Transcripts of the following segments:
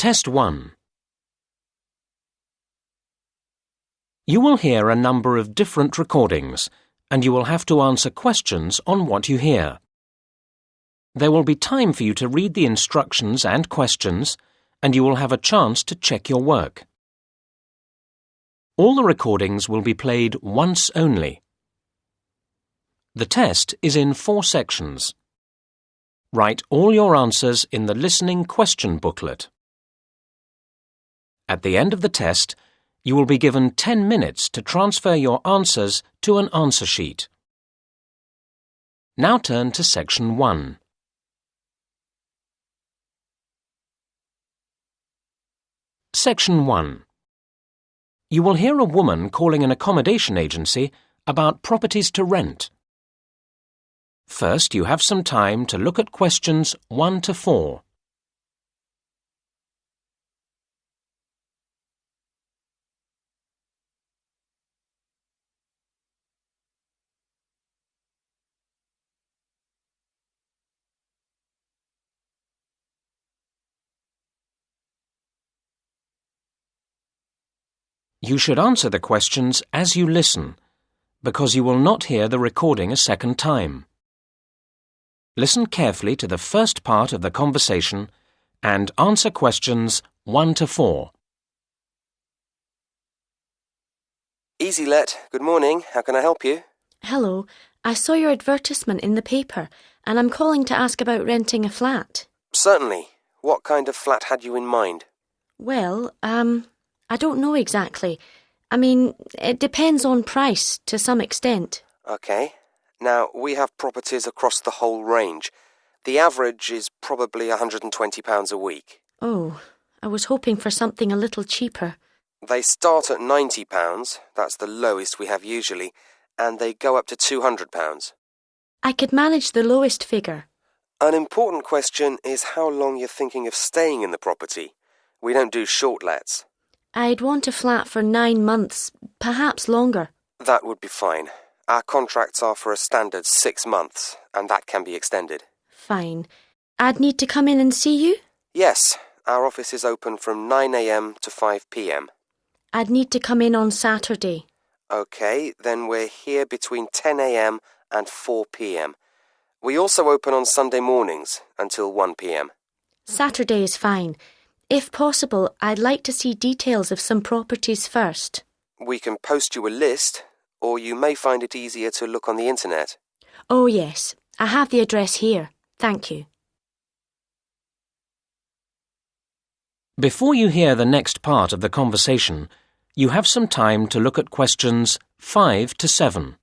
Test 1. You will hear a number of different recordings, and you will have to answer questions on what you hear. There will be time for you to read the instructions and questions, and you will have a chance to check your work. All the recordings will be played once only. The test is in 4 sections. Write all your answers in the listening question booklet. At the end of the test, you will be given 10 minutes to transfer your answers to an answer sheet. Now turn to Section 1. Section 1. You will hear a woman calling an accommodation agency about properties to rent. First, you have some time to look at questions 1 to 4. You should answer the questions as you listen, because you will not hear the recording a second time. Listen carefully to the first part of the conversation and answer questions 1 to 4. Easy Let, good morning. How can I help you? Hello, I saw your advertisement in the paper and I'm calling to ask about renting a flat. Certainly. What kind of flat had you in mind? Well, I don't know exactly. I mean, it depends on price to some extent. Okay. Now, we have properties across the whole range. The average is probably £120 a week. Oh, I was hoping for something a little cheaper. They start at £90, that's the lowest we have usually, and they go up to £200. I could manage the lowest figure. An important question is how long you're thinking of staying in the property. We don't do short lets. I'd want a flat for 9 months, perhaps longer. That would be fine. Our contracts are for a standard 6 months, and that can be extended. Fine. I'd need to come in and see you? Yes, our office is open from 9 a.m. to 5 p.m. I'd need to come in on Saturday. Okay, then we're here between 10 a.m. and 4 p.m. We also open on Sunday mornings until 1 p.m. Saturday is fine. If possible, I'd like to see details of some properties first. We can post you a list, or you may find it easier to look on the internet. Oh yes, I have the address here. Thank you. Before you hear the next part of the conversation, you have some time to look at questions 5 to 7.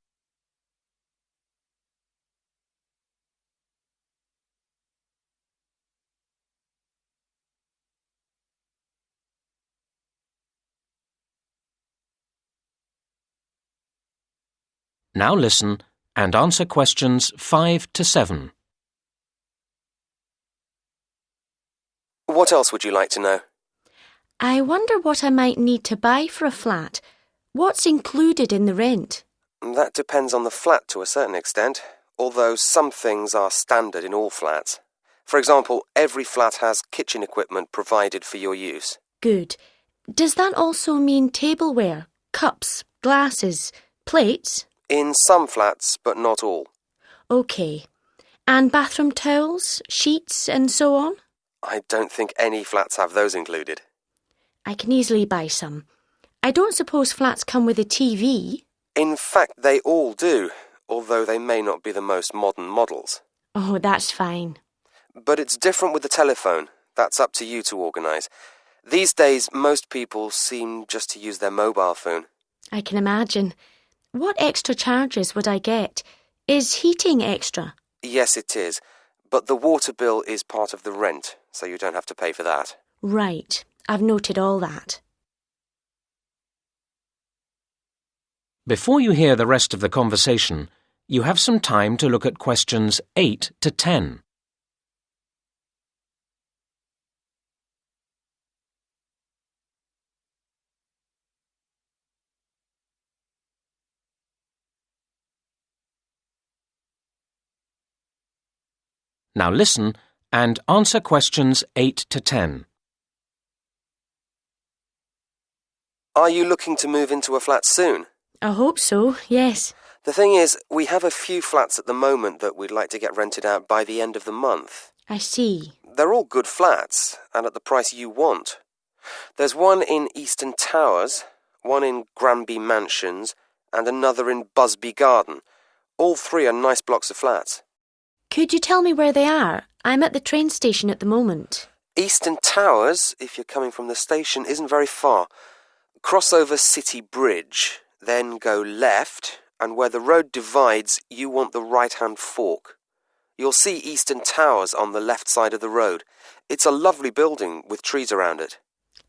Now listen and answer questions 5 to 7. What else would you like to know? I wonder what I might need to buy for a flat. What's included in the rent? That depends on the flat to a certain extent, although some things are standard in all flats. For example, every flat has kitchen equipment provided for your use. Good. Does that also mean tableware, cups, glasses, plates? In some flats, but not all. OK. And bathroom towels, sheets and so on? I don't think any flats have those included. I can easily buy some. I don't suppose flats come with a TV? In fact, they all do, although they may not be the most modern models. Oh, that's fine. But it's different with the telephone. That's up to you to organise. These days, most people seem just to use their mobile phone. I can imagine. What extra charges would I get? Is heating extra? Yes, it is. But the water bill is part of the rent, so you don't have to pay for that. Right. I've noted all that. Before you hear the rest of the conversation, you have some time to look at questions 8 to 10. Now listen and answer questions 8 to 10. Are you looking to move into a flat soon? I hope so, yes. The thing is, we have a few flats at the moment that we'd like to get rented out by the end of the month. I see. They're all good flats, and at the price you want. There's one in Eastern Towers, one in Granby Mansions, and another in Busby Garden. All three are nice blocks of flats. Could you tell me where they are? I'm at the train station at the moment. Eastern Towers, if you're coming from the station, isn't very far. Cross over City Bridge, then go left, and where the road divides, you want the right-hand fork. You'll see Eastern Towers on the left side of the road. It's a lovely building with trees around it.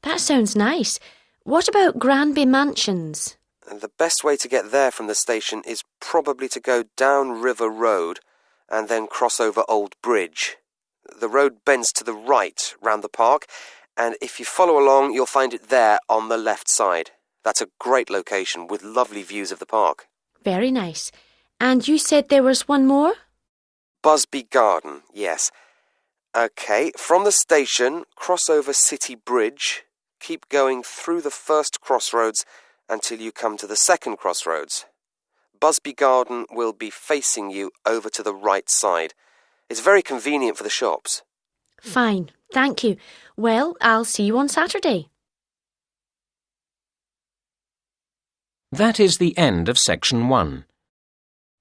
That sounds nice. What about Granby Mansions? The best way to get there from the station is probably to go down River Road and then cross over Old Bridge. The road bends to the right round the park, and if you follow along, you'll find it there on the left side. That's a great location with lovely views of the park. Very nice. And you said there was one more? Busby Garden, yes. OK, from the station, cross over City Bridge, keep going through the first crossroads until you come to the second crossroads. Busby Garden will be facing you over to the right side. It's very convenient for the shops. Fine, thank you. Well, I'll see you on Saturday. That is the end of section 1.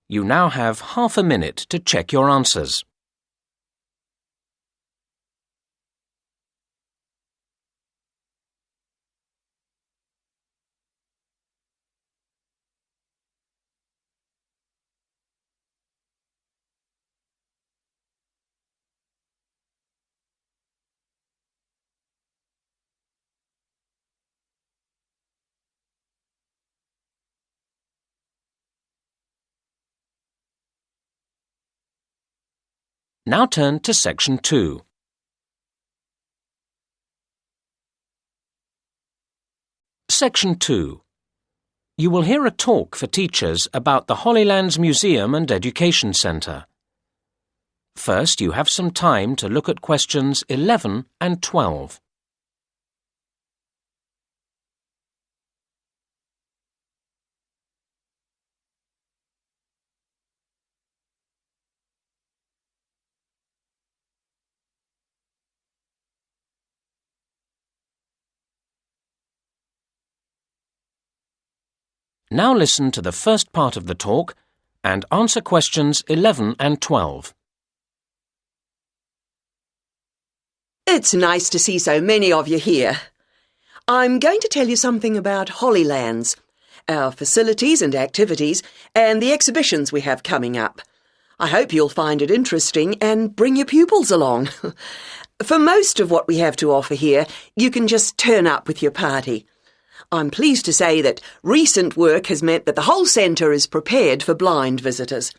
You now have half a minute to check your answers. Now turn to section 2. Section 2. You will hear a talk for teachers about the Holylands Museum and Education Centre. First, you have some time to look at questions 11 and 12. Now listen to the first part of the talk and answer questions 11 and 12. It's nice to see so many of you here. I'm going to tell you something about Holylands, our facilities and activities, and the exhibitions we have coming up. I hope you'll find it interesting and bring your pupils along. For most of what we have to offer here, you can just turn up with your party. I'm pleased to say that recent work has meant that the whole centre is prepared for blind visitors.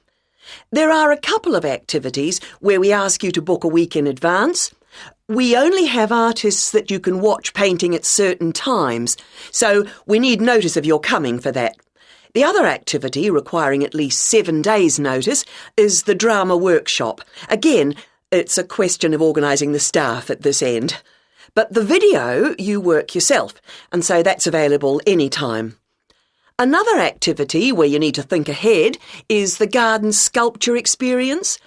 There are a couple of activities where we ask you to book a week in advance. We only have artists that you can watch painting at certain times, so we need notice of your coming for that. The other activity, requiring at least 7 days' notice, is the drama workshop. Again, it's a question of organising the staff at this end. But the video you work yourself, and so that's available any time. Another activity where you need to think ahead is the garden sculpture experience,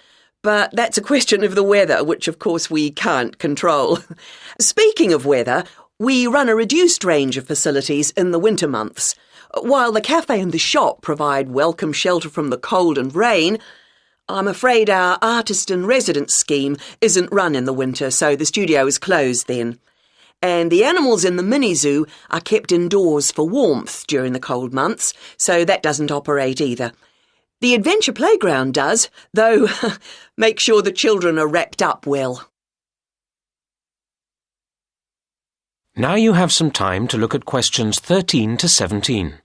but that's a question of the weather, which of course we can't control. Speaking of weather, we run a reduced range of facilities in the winter months. While the cafe and the shop provide welcome shelter from the cold and rain, I'm afraid our artist in residence scheme isn't run in the winter, so the studio is closed then. And the animals in the mini-zoo are kept indoors for warmth during the cold months, so that doesn't operate either. The adventure playground does, though make sure the children are wrapped up well. Now you have some time to look at questions 13 to 17.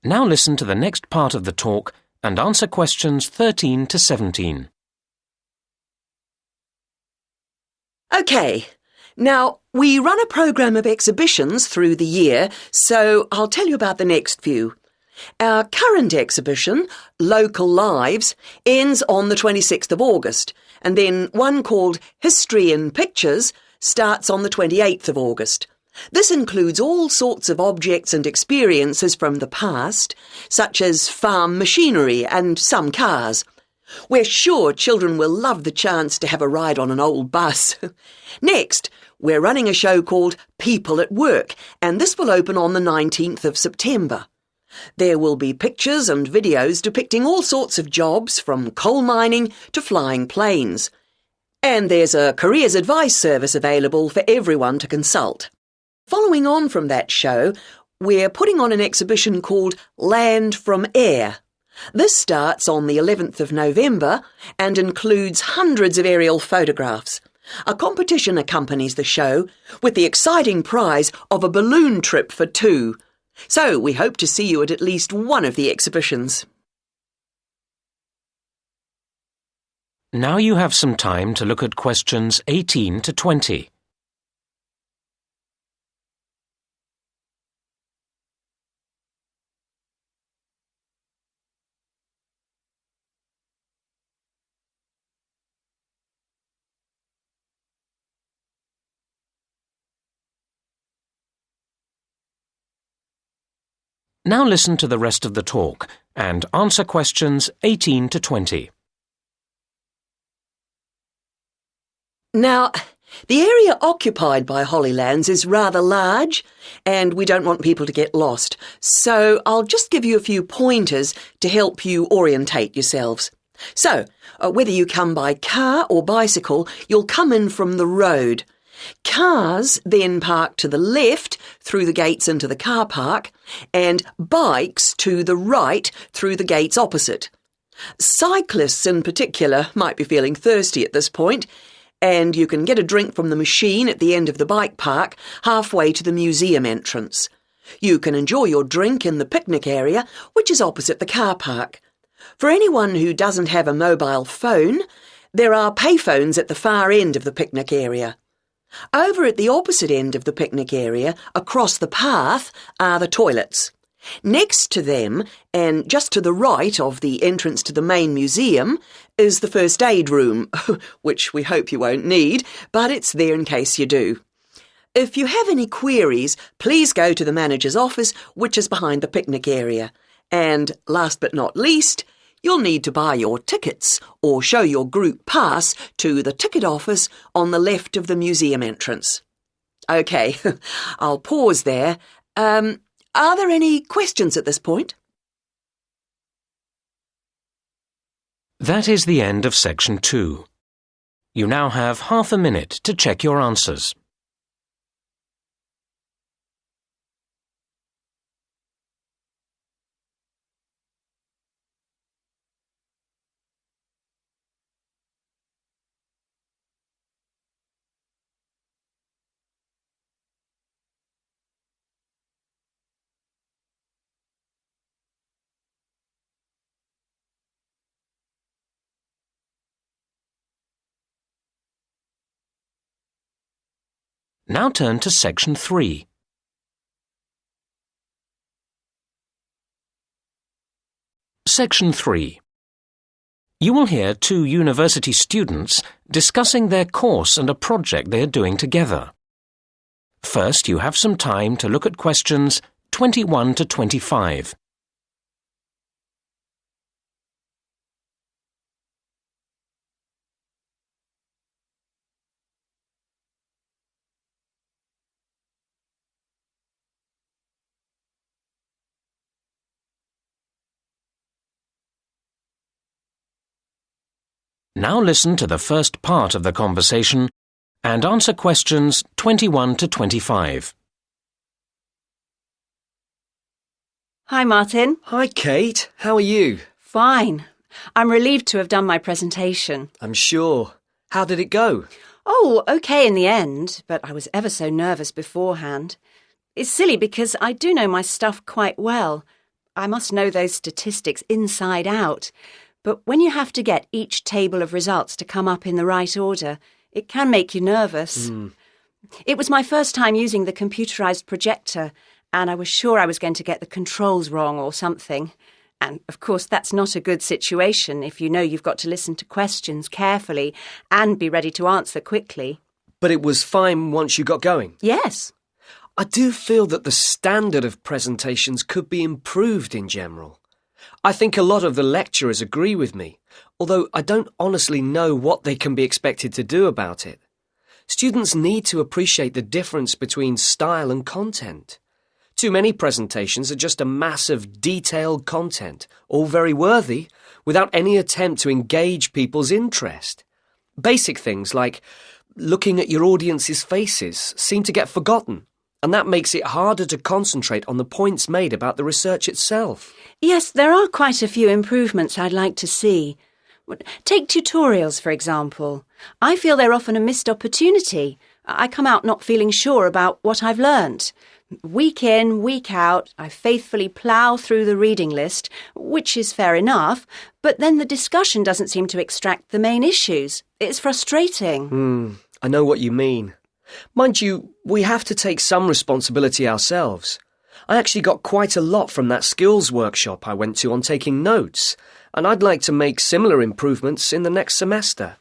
Now listen to the next part of the talk and answer questions 13 to 17. OK, Now, we run a programme of exhibitions through the year, so I'll tell you about the next few. Our current exhibition, Local Lives, ends on the 26th of August, and then one called History in Pictures starts on the 28th of August. This includes all sorts of objects and experiences from the past, such as farm machinery and some cars. We're sure children will love the chance to have a ride on an old bus. Next, we're running a show called People at Work, and this will open on the 19th of September. There will be pictures and videos depicting all sorts of jobs, from coal mining to flying planes. And there's a careers advice service available for everyone to consult. Following on from that show, we're putting on an exhibition called Land from Air. This starts on the 11th of November and includes hundreds of aerial photographs. A competition accompanies the show with the exciting prize of a balloon trip for two. So we hope to see you at least one of the exhibitions. Now you have some time to look at questions 18 to 20. Now listen to the rest of the talk and answer questions 18 to 20. Now, the area occupied by Hollylands is rather large, and we don't want people to get lost, so I'll just give you a few pointers to help you orientate yourselves. So, whether you come by car or bicycle, you'll come in from the road. Cars then park to the left through the gates into the car park, and bikes to the right through the gates opposite. Cyclists in particular might be feeling thirsty at this point, and you can get a drink from the machine at the end of the bike park, halfway to the museum entrance. You can enjoy your drink in the picnic area, which is opposite the car park. For anyone who doesn't have a mobile phone, there are payphones at the far end of the picnic area. Over at the opposite end of the picnic area, across the path, are the toilets. Next to them, and just to the right of the entrance to the main museum, is the first aid room, which we hope you won't need, but it's there in case you do. If you have any queries, please go to the manager's office, which is behind the picnic area. And last but not least, you'll need to buy your tickets or show your group pass to the ticket office on the left of the museum entrance. OK, I'll pause there. Are there any questions at this point? That is the end of section 2. You now have half a minute to check your answers. Now turn to section 3. Section 3. You will hear two university students discussing their course and a project they are doing together. First, you have some time to look at questions 21 to 25. Now listen to the first part of the conversation and answer questions 21 to 25. Hi, Martin. Hi, Kate. How are you? Fine. I'm relieved to have done my presentation. I'm sure. How did it go? Oh, OK in the end, but I was ever so nervous beforehand. It's silly because I do know my stuff quite well. I must know those statistics inside out. But when you have to get each table of results to come up in the right order, it can make you nervous. It was my first time using the computerised projector, and I was sure I was going to get the controls wrong or something. And, of course, that's not a good situation if you know you've got to listen to questions carefully and be ready to answer quickly. But it was fine once you got going. Yes. I do feel that the standard of presentations could be improved in general. I think a lot of the lecturers agree with me, although I don't honestly know what they can be expected to do about it. Students need to appreciate the difference between style and content. Too many presentations are just a mass of detailed content, all very worthy, without any attempt to engage people's interest. Basic things like looking at your audience's faces seem to get forgotten, and that makes it harder to concentrate on the points made about the research itself. Yes, there are quite a few improvements I'd like to see. Take tutorials, for example. I feel they're often a missed opportunity. I come out not feeling sure about what I've learnt. Week in, week out, I faithfully plough through the reading list, which is fair enough, but then the discussion doesn't seem to extract the main issues. It's frustrating. I know what you mean. Mind you, we have to take some responsibility ourselves. I actually got quite a lot from that skills workshop I went to on taking notes, and I'd like to make similar improvements in the next semester.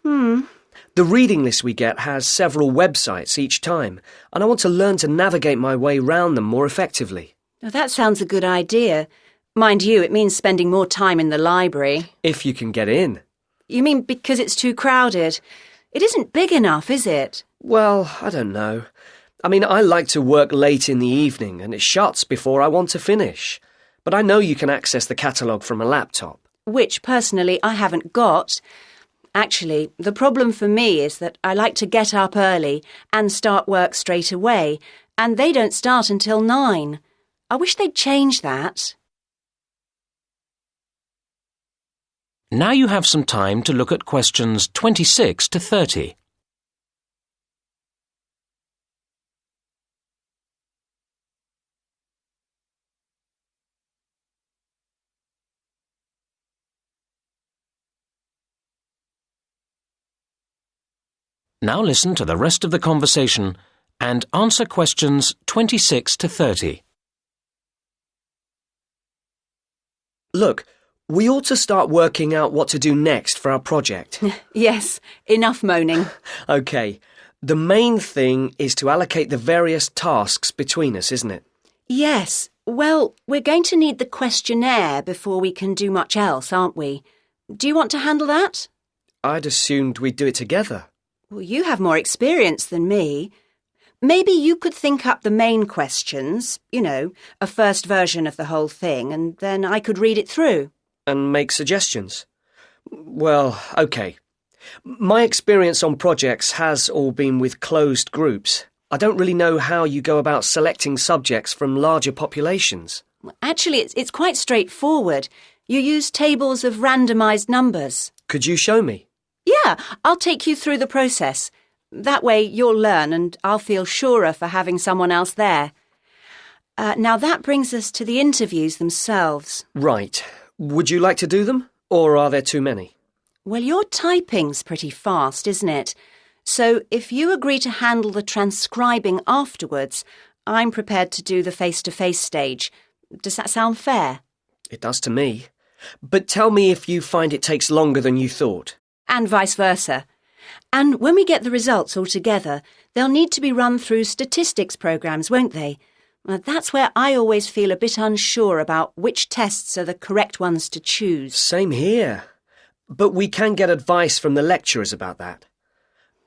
The reading list we get has several websites each time, and I want to learn to navigate my way round them more effectively. Now, that sounds a good idea. Mind you, it means spending more time in the library. If you can get in. You mean because it's too crowded? It isn't big enough, is it? Well, I don't know. I mean, I like to work late in the evening, and it shuts before I want to finish. But I know you can access the catalogue from a laptop. Which, personally, I haven't got. Actually, the problem for me is that I like to get up early and start work straight away, and they don't start until 9. I wish they'd change that. Now you have some time to look at questions 26 to 30. Now listen to the rest of the conversation and answer questions 26 to 30. Look, we ought to start working out what to do next for our project. Yes, enough moaning. OK, the main thing is to allocate the various tasks between us, isn't it? Yes, well, we're going to need the questionnaire before we can do much else, aren't we? Do you want to handle that? I'd assumed we'd do it together. Well, you have more experience than me. Maybe you could think up the main questions, you know, a first version of the whole thing, and then I could read it through. And make suggestions? Well, OK. My experience on projects has all been with closed groups. I don't really know how you go about selecting subjects from larger populations. Actually, it's quite straightforward. You use tables of randomised numbers. Could you show me? Yeah, I'll take you through the process. That way you'll learn and I'll feel surer for having someone else there. Now that brings us to the interviews themselves. Right. Would you like to do them? Or are there too many? Well, your typing's pretty fast, isn't it? So if you agree to handle the transcribing afterwards, I'm prepared to do the face-to-face stage. Does that sound fair? It does to me. But tell me if you find it takes longer than you thought. And vice versa. And when we get the results all together, they'll need to be run through statistics programs, won't they? That's where I always feel a bit unsure about which tests are the correct ones to choose. Same here. But we can get advice from the lecturers about that.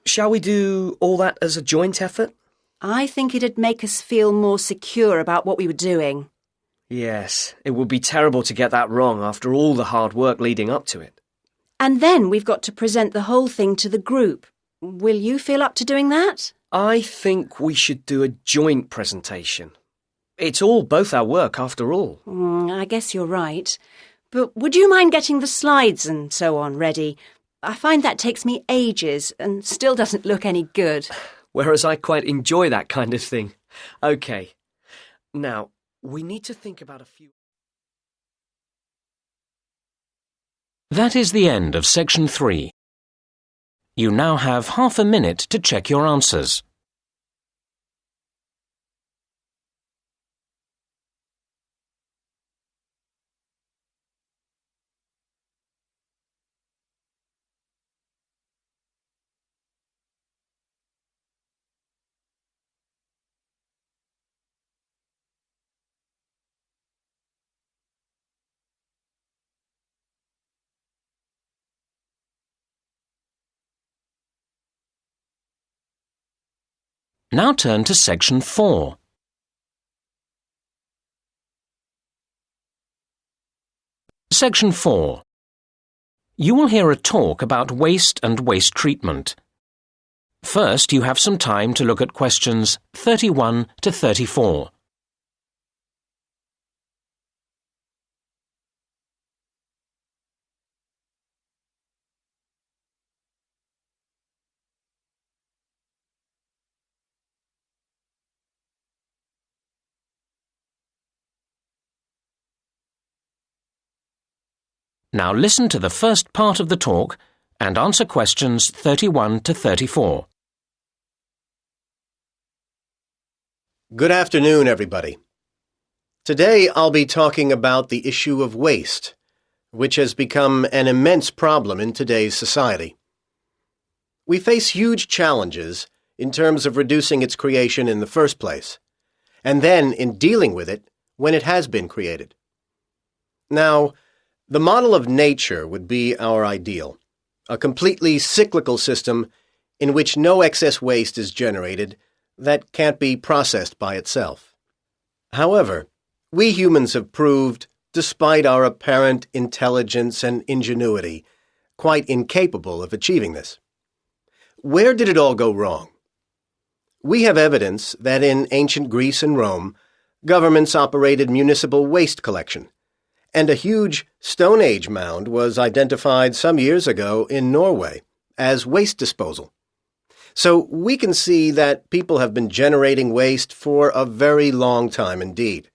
Shall we do all that as a joint effort? I think it'd make us feel more secure about what we were doing. Yes, it would be terrible to get that wrong after all the hard work leading up to it. And then we've got to present the whole thing to the group. Will you feel up to doing that? I think we should do a joint presentation. It's all both our work, after all. I guess you're right. But would you mind getting the slides and so on ready? I find that takes me ages and still doesn't look any good. Whereas I quite enjoy that kind of thing. OK. Now, we need to think about a few... That is the end of section 3. You now have half a minute to check your answers. Now turn to Section 4. Section 4. You will hear a talk about waste and waste treatment. First, you have some time to look at questions 31 to 34. Now listen to the first part of the talk and answer questions 31 to 34. Good afternoon, everybody. Today I'll be talking about the issue of waste, which has become an immense problem in today's society. We face huge challenges in terms of reducing its creation in the first place, and then in dealing with it when it has been created. Now, the model of nature would be our ideal, a completely cyclical system in which no excess waste is generated that can't be processed by itself. However, we humans have proved, despite our apparent intelligence and ingenuity, quite incapable of achieving this. Where did it all go wrong? We have evidence that in ancient Greece and Rome, governments operated municipal waste collection, and a huge Stone Age mound was identified some years ago in Norway as waste disposal. So we can see that people have been generating waste for a very long time indeed.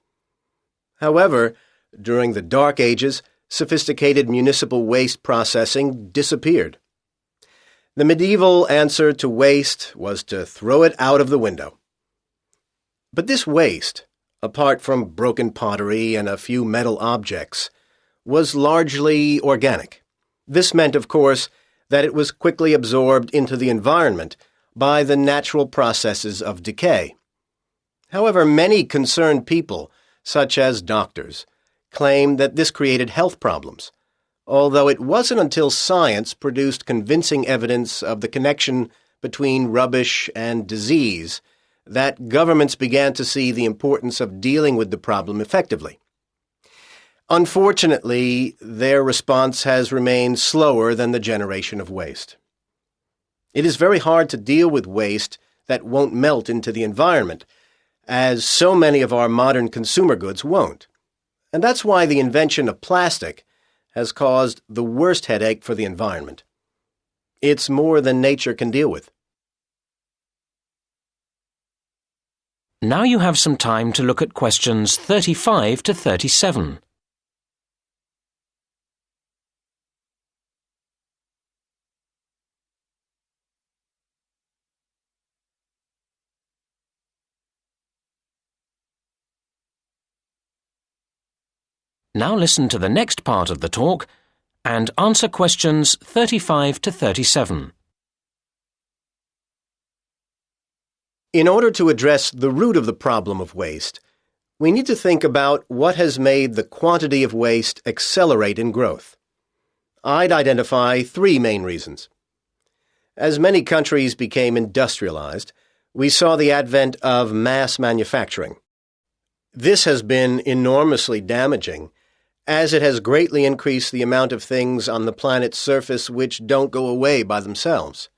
However, during the Dark Ages, sophisticated municipal waste processing disappeared. The medieval answer to waste was to throw it out of the window. But this waste, apart from broken pottery and a few metal objects, was largely organic. This meant, of course, that it was quickly absorbed into the environment by the natural processes of decay. However, many concerned people, such as doctors, claim that this created health problems, although it wasn't until science produced convincing evidence of the connection between rubbish and disease that governments began to see the importance of dealing with the problem effectively. Unfortunately, their response has remained slower than the generation of waste. It is very hard to deal with waste that won't melt into the environment, as so many of our modern consumer goods won't. And that's why the invention of plastic has caused the worst headache for the environment. It's more than nature can deal with. Now you have some time to look at questions 35 to 37. Now listen to the next part of the talk and answer questions 35 to 37. In order to address the root of the problem of waste, we need to think about what has made the quantity of waste accelerate in growth. I'd identify three main reasons. As many countries became industrialized, we saw the advent of mass manufacturing. This has been enormously damaging, as it has greatly increased the amount of things on the planet's surface which don't go away by themselves.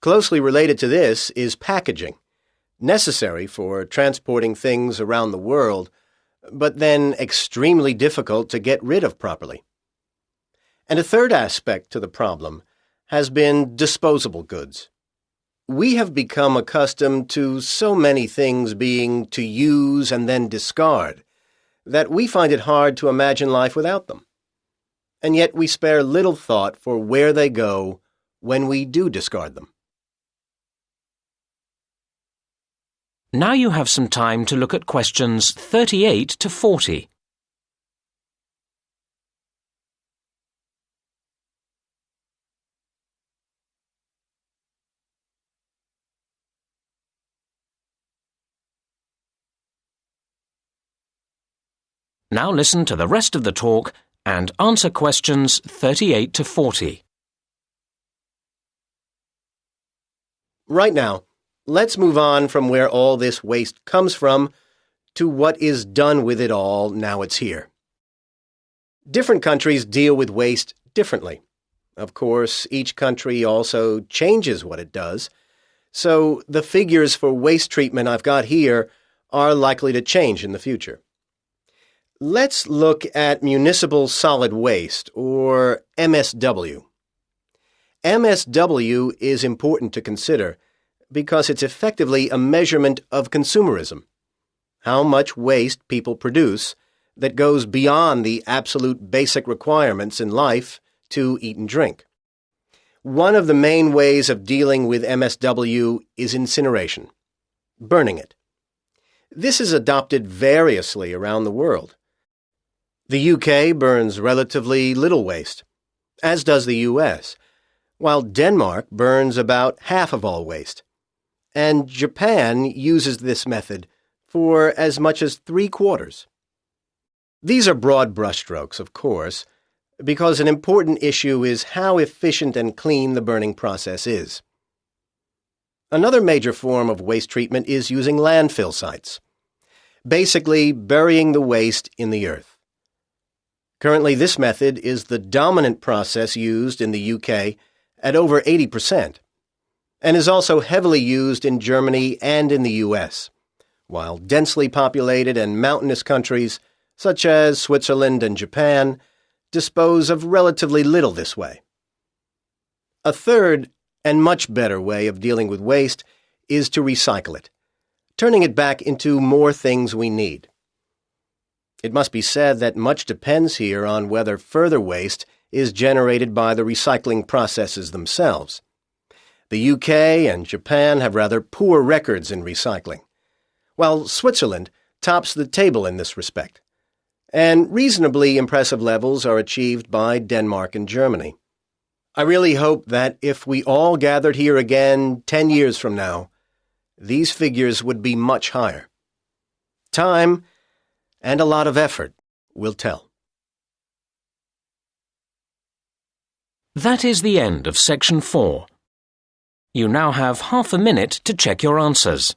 Closely related to this is packaging, necessary for transporting things around the world, but then extremely difficult to get rid of properly. And a third aspect to the problem has been disposable goods. We have become accustomed to so many things being to use and then discard that we find it hard to imagine life without them. And yet we spare little thought for where they go when we do discard them. Now you have some time to look at questions 38 to 40. Now listen to the rest of the talk and answer questions 38 to 40. Right now, let's move on from where all this waste comes from to what is done with it all now it's here. Different countries deal with waste differently. Of course, each country also changes what it does, so the figures for waste treatment I've got here are likely to change in the future. Let's look at municipal solid waste, or MSW. MSW is important to consider because it's effectively a measurement of consumerism, how much waste people produce that goes beyond the absolute basic requirements in life to eat and drink. One of the main ways of dealing with MSW is incineration, burning it. This is adopted variously around the world. The UK burns relatively little waste, as does the US, while Denmark burns about half of all waste, and Japan uses this method for as much as 3/4. These are broad brushstrokes, of course, because an important issue is how efficient and clean the burning process is. Another major form of waste treatment is using landfill sites, basically burying the waste in the earth. Currently, this method is the dominant process used in the UK at over 80%, and is also heavily used in Germany and in the US, while densely populated and mountainous countries such as Switzerland and Japan dispose of relatively little this way. A third and much better way of dealing with waste is to recycle it, turning it back into more things we need. It must be said that much depends here on whether further waste is generated by the recycling processes themselves. The UK and Japan have rather poor records in recycling, while Switzerland tops the table in this respect, and reasonably impressive levels are achieved by Denmark and Germany. I really hope that if we all gathered here again 10 years from now, these figures would be much higher. Time and a lot of effort will tell. That is the end of Section 4. You now have half a minute to check your answers.